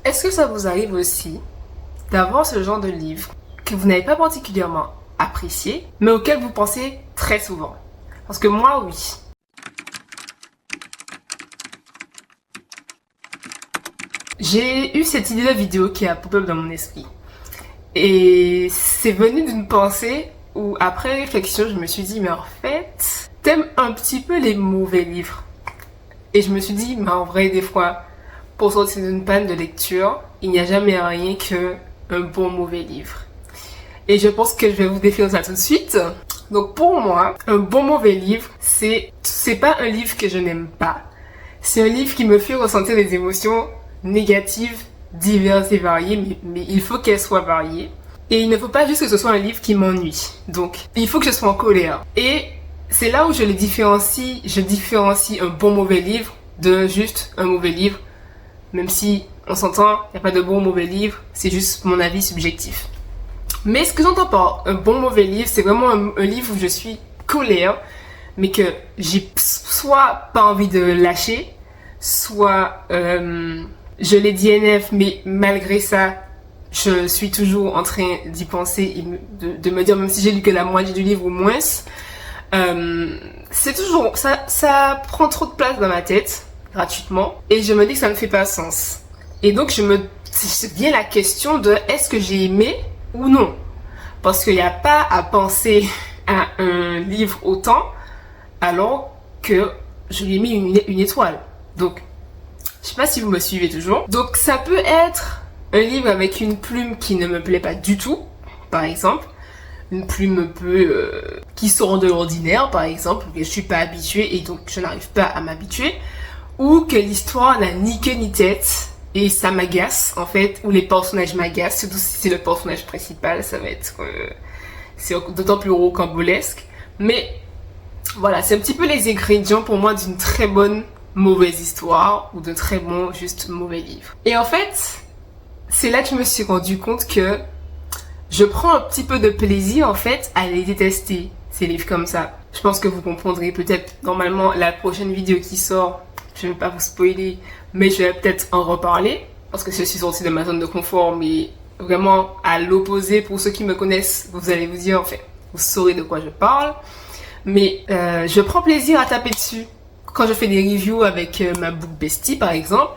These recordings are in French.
Est-ce que ça vous arrive aussi d'avoir ce genre de livre que vous n'avez pas particulièrement apprécié, mais auquel vous pensez très souvent? Parce que moi, oui. J'ai eu cette idée de vidéo qui a pop-up dans mon esprit. Et c'est venu d'une pensée où, après réflexion, je me suis dit, mais en fait, t'aimes un petit peu les mauvais livres. Et je me suis dit, mais en vrai, des fois, pour sortir d'une panne de lecture, il n'y a jamais rien qu'un bon mauvais livre. Et je pense que je vais vous définir ça tout de suite. Donc pour moi, un bon mauvais livre, c'est pas un livre que je n'aime pas. C'est un livre qui me fait ressentir des émotions négatives, diverses et variées, mais il faut qu'elles soient variées. Et il ne faut pas juste que ce soit un livre qui m'ennuie. Donc, il faut que je sois en colère. Et c'est là où je différencie un bon mauvais livre de juste un mauvais livre. Même si, on s'entend, il n'y a pas de bon mauvais livre, c'est juste mon avis subjectif. Mais ce que j'entends par un bon mauvais livre, c'est vraiment un livre où je suis colère, mais que j'ai soit pas envie de lâcher, soit je l'ai DNF, mais malgré ça, je suis toujours en train d'y penser et de me dire, même si j'ai lu que la moitié du livre ou moins, c'est toujours, ça prend trop de place dans ma tête, gratuitement, et je me dis que ça ne fait pas sens. Et donc vient la question de est-ce que j'ai aimé ou non? Parce qu'il n'y a pas à penser à un livre autant alors que je lui ai mis une étoile. Donc, je sais pas si vous me suivez toujours. Donc, ça peut être un livre avec une plume qui ne me plaît pas du tout, par exemple. Une plume un peu qui sort de l'ordinaire, par exemple, que je suis pas habituée et donc je n'arrive pas à m'habituer. Ou que l'histoire n'a ni queue ni tête et ça m'agace, en fait, ou les personnages m'agacent, surtout si c'est le personnage principal, ça va être... c'est d'autant plus rocambolesque. Mais voilà, c'est un petit peu les ingrédients pour moi d'une très bonne mauvaise histoire ou d'un très bon juste mauvais livre. Et en fait, c'est là que je me suis rendu compte que je prends un petit peu de plaisir en fait à les détester, ces livres comme ça. Je pense que vous comprendrez peut-être normalement la prochaine vidéo qui sort, je ne vais pas vous spoiler, mais je vais peut-être en reparler parce que je suis sortie de ma zone de confort, mais vraiment à l'opposé. Pour ceux qui me connaissent, vous allez vous dire, enfin, vous saurez de quoi je parle. Mais je prends plaisir à taper dessus. Quand je fais des reviews avec ma book bestie par exemple,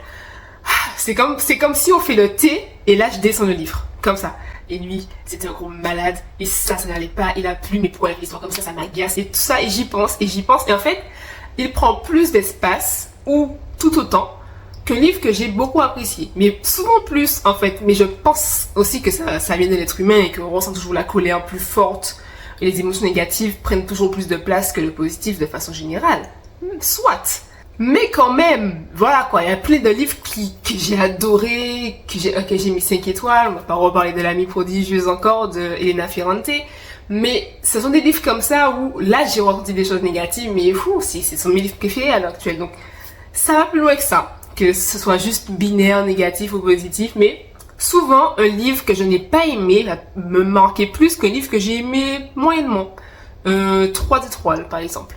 c'est comme si on fait le thé et là je descends le livre, comme ça. Et lui, c'était un gros malade, et ça n'allait pas, il a plu, mais pourquoi l'histoire comme ça m'agace, et tout ça, et j'y pense, et en fait, il prend plus d'espace, ou tout autant, qu'un livre que j'ai beaucoup apprécié, mais souvent plus, en fait, mais je pense aussi que ça vient de l'être humain, et qu'on ressent toujours la colère plus forte, et les émotions négatives prennent toujours plus de place que le positif de façon générale. Soit. Mais quand même, voilà quoi, il y a plein de livres que j'ai adoré, que j'ai mis 5 étoiles. On va pas reparler de l'amie prodigieuse encore, de Elena Ferrante. Mais ce sont des livres comme ça où là j'ai ressenti des choses négatives, mais ce sont mes livres préférés à l'heure actuelle. Donc ça va plus loin que ça, que ce soit juste binaire, négatif ou positif. Mais souvent, un livre que je n'ai pas aimé va me marquer plus qu'un livre que j'ai aimé moyennement. 3 étoiles par exemple.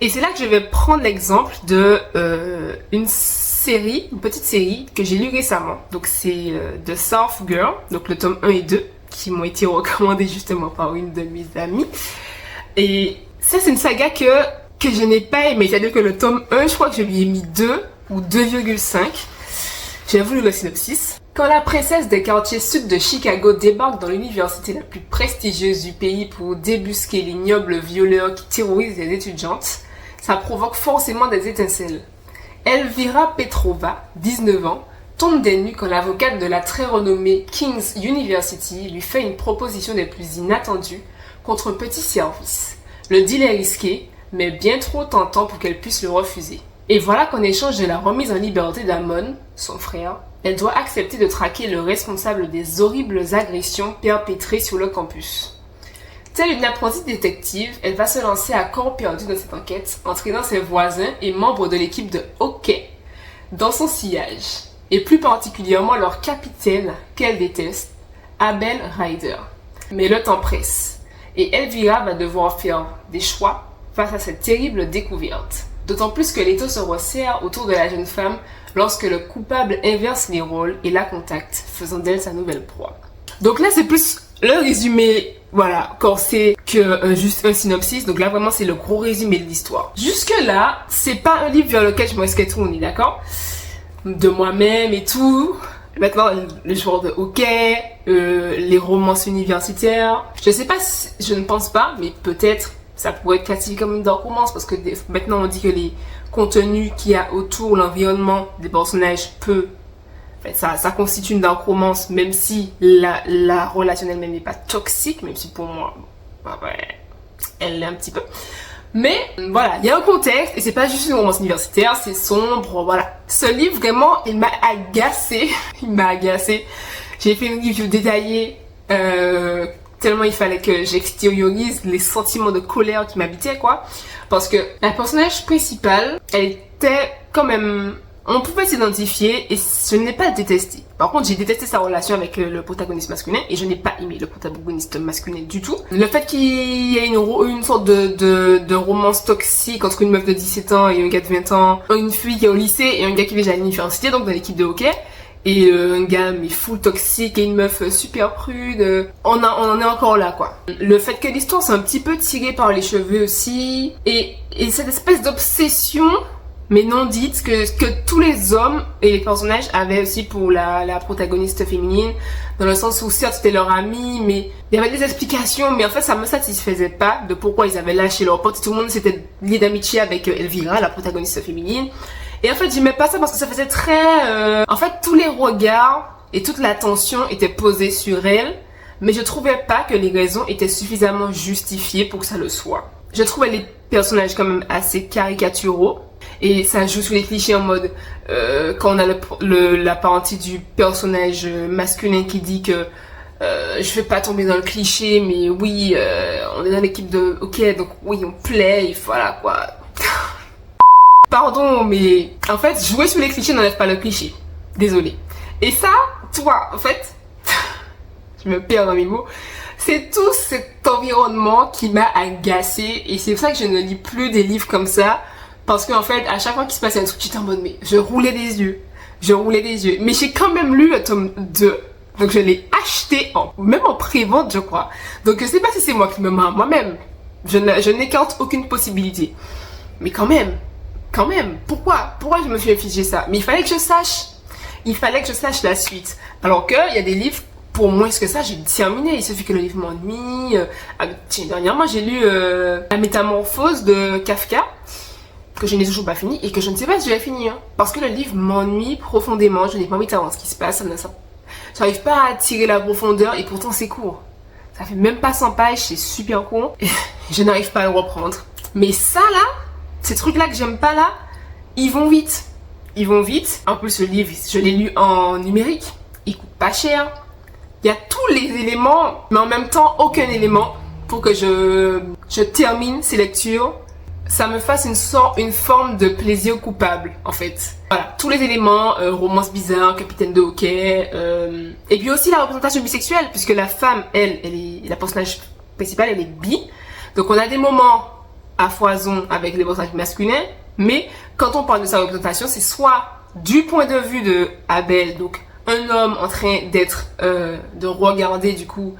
Et c'est là que je vais prendre l'exemple de une petite série que j'ai lue récemment. Donc c'est The South Girl, donc le tome 1 et 2, qui m'ont été recommandés justement par une de mes amies. Et ça c'est une saga que je n'ai pas aimé. C'est-à-dire que le tome 1, je crois que je lui ai mis 2 ou 2,5. J'ai voulu le synopsis. Quand la princesse des quartiers sud de Chicago débarque dans l'université la plus prestigieuse du pays pour débusquer l'ignoble violeur qui terrorise les étudiantes, ça provoque forcément des étincelles. Elvira Petrova, 19 ans, tombe des nues quand l'avocate de la très renommée King's University lui fait une proposition des plus inattendues contre un petit service. Le deal est risqué, mais bien trop tentant pour qu'elle puisse le refuser. Et voilà qu'en échange de la remise en liberté d'Amon, son frère, elle doit accepter de traquer le responsable des horribles agressions perpétrées sur le campus. Telle une apprentie détective, elle va se lancer à corps perdu dans cette enquête, entraînant ses voisins et membres de l'équipe de hockey dans son sillage, et plus particulièrement leur capitaine qu'elle déteste, Abel Ryder. Mais le temps presse, et Elvira va devoir faire des choix face à cette terrible découverte. D'autant plus que l'étau se resserre autour de la jeune femme lorsque le coupable inverse les rôles et la contacte, faisant d'elle sa nouvelle proie. Donc là, c'est plus le résumé, voilà, corsé que juste un synopsis. Donc là, vraiment, c'est le gros résumé de l'histoire. Jusque là, c'est pas un livre vers lequel je me risquais tourner, d'accord? De moi-même et tout. Maintenant, le joueur de hockey, les romances universitaires. Je sais pas, je ne pense pas, mais peut-être ça pourrait être classifié comme une dark romance parce que maintenant on dit que les contenus qu'il y a autour, l'environnement des personnages ça constitue une dark romance, même si la relation elle-même n'est pas toxique, même si pour moi, elle l'est un petit peu. Mais voilà, il y a un contexte et c'est pas juste une romance universitaire, c'est sombre, voilà. Ce livre, vraiment, il m'a agacée. Il m'a agacée. J'ai fait une review détaillée, tellement il fallait que j'extériorise les sentiments de colère qui m'habitaient, quoi. Parce que la personnage principale, elle était quand même... On pouvait s'identifier et je n'ai pas détesté. Par contre, j'ai détesté sa relation avec le protagoniste masculin et je n'ai pas aimé le protagoniste masculin du tout. Le fait qu'il y ait une sorte de romance toxique entre une meuf de 17 ans et un gars de 20 ans, une fille qui est au lycée et un gars qui est déjà à l'université, donc dans l'équipe de hockey, et un gars mais full toxique et une meuf super prude, on en est encore là, quoi. Le fait que l'histoire soit un petit peu tirée par les cheveux aussi, et cette espèce d'obsession mais non dite que tous les hommes et les personnages avaient aussi pour la protagoniste féminine, dans le sens où certes c'était leur amie, mais il y avait des explications, mais en fait ça me satisfaisait pas de pourquoi ils avaient lâché leur pote. Tout le monde s'était lié d'amitié avec Elvira, la protagoniste féminine, et en fait j'aimais pas ça parce que ça faisait très... En fait tous les regards et toute l'attention étaient posés sur elle, mais je trouvais pas que les raisons étaient suffisamment justifiées pour que ça le soit. Je trouvais les personnages quand même assez caricaturaux. Et ça joue sur les clichés en mode quand on a la parenté du personnage masculin qui dit que je vais pas tomber dans le cliché, mais oui, on est dans l'équipe de ok, donc oui, on play, voilà quoi. Pardon, mais en fait, jouer sur les clichés n'enlève pas le cliché. Désolée. Et ça, toi, en fait, je me perds dans mes mots. C'est tout cet environnement qui m'a agacée et c'est pour ça que je ne lis plus des livres comme ça. Parce qu'en fait, à chaque fois qu'il se passait un truc, j'étais en mode, mais je roulais des yeux. Mais j'ai quand même lu le tome 2. Donc je l'ai acheté, même en pré-vente, je crois. Donc je sais pas si c'est moi qui me mens moi-même. Je n'écarte aucune possibilité. Mais quand même. Pourquoi je me suis infligé ça? Mais il fallait que je sache. La suite. Alors que, il y a des livres, pour moins que ça, j'ai terminé. Il suffit que le livre m'ennuie. Tiens, dernièrement, j'ai lu La Métamorphose de Kafka, que je n'ai toujours pas fini et que je ne sais pas si je vais finir. Parce que le livre m'ennuie profondément, je n'ai pas envie de savoir ce qui se passe, j'arrive pas à tirer la profondeur et pourtant c'est court. Ça fait même pas 100 pages, c'est super court et je n'arrive pas à le reprendre. Mais ça là, ces trucs là que j'aime pas là, ils vont vite. En plus le livre, je l'ai lu en numérique, il coûte pas cher. Il y a tous les éléments, mais en même temps aucun élément pour que je termine ces lectures. Ça me fasse une forme de plaisir coupable, en fait. Voilà, tous les éléments, romance bizarre, capitaine de hockey, et puis aussi la représentation bisexuelle, puisque la femme, la personnage principale, elle est bi. Donc on a des moments à foison avec les personnages masculins, mais quand on parle de sa représentation, c'est soit du point de vue de Abel, donc un homme en train de regarder du coup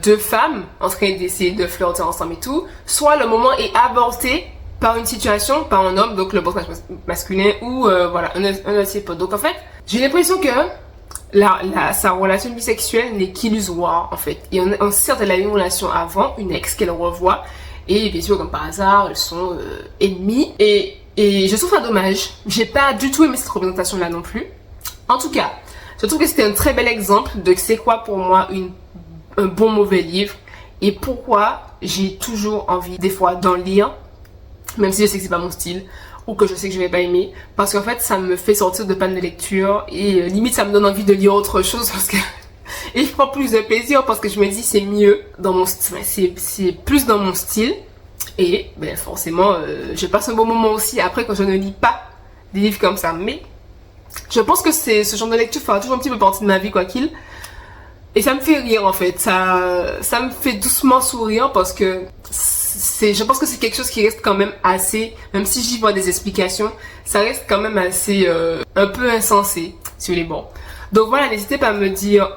deux femmes en train d'essayer de flirter ensemble et tout, soit le moment est avorté par une situation, par un homme, donc le personnage masculin ou voilà, un de ses potes. Donc en fait, j'ai l'impression que sa relation bisexuelle n'est qu'illusoire en fait. Et on certes, elle a eu une relation avant, une ex qu'elle revoit, et bien sûr comme par hasard, elles sont ennemies. Et je trouve ça dommage. J'ai pas du tout aimé cette représentation là non plus. En tout cas, je trouve que c'était un très bel exemple de c'est quoi pour moi un bon mauvais livre et pourquoi j'ai toujours envie des fois d'en lire, même si je sais que c'est pas mon style ou que je sais que je vais pas aimer, parce qu'en fait ça me fait sortir de panne de lecture et limite ça me donne envie de lire autre chose parce que et je prends plus de plaisir parce que je me dis c'est mieux dans mon c'est plus dans mon style et ben forcément je passe un bon moment aussi après quand je ne lis pas des livres comme ça. Mais je pense que ce genre de lecture fera toujours un petit peu partie de ma vie quoi qu'il. Et ça me fait rire en fait, ça me fait doucement sourire parce que je pense que c'est quelque chose qui reste quand même assez, même si j'y vois des explications, ça reste quand même assez, un peu insensé sur les bords. Donc voilà, n'hésitez pas à me dire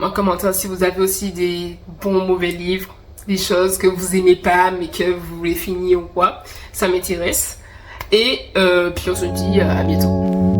en commentaire si vous avez aussi des bons ou mauvais livres, des choses que vous aimez pas mais que vous voulez finir ou quoi. Ça m'intéresse. Et puis on se dit à bientôt.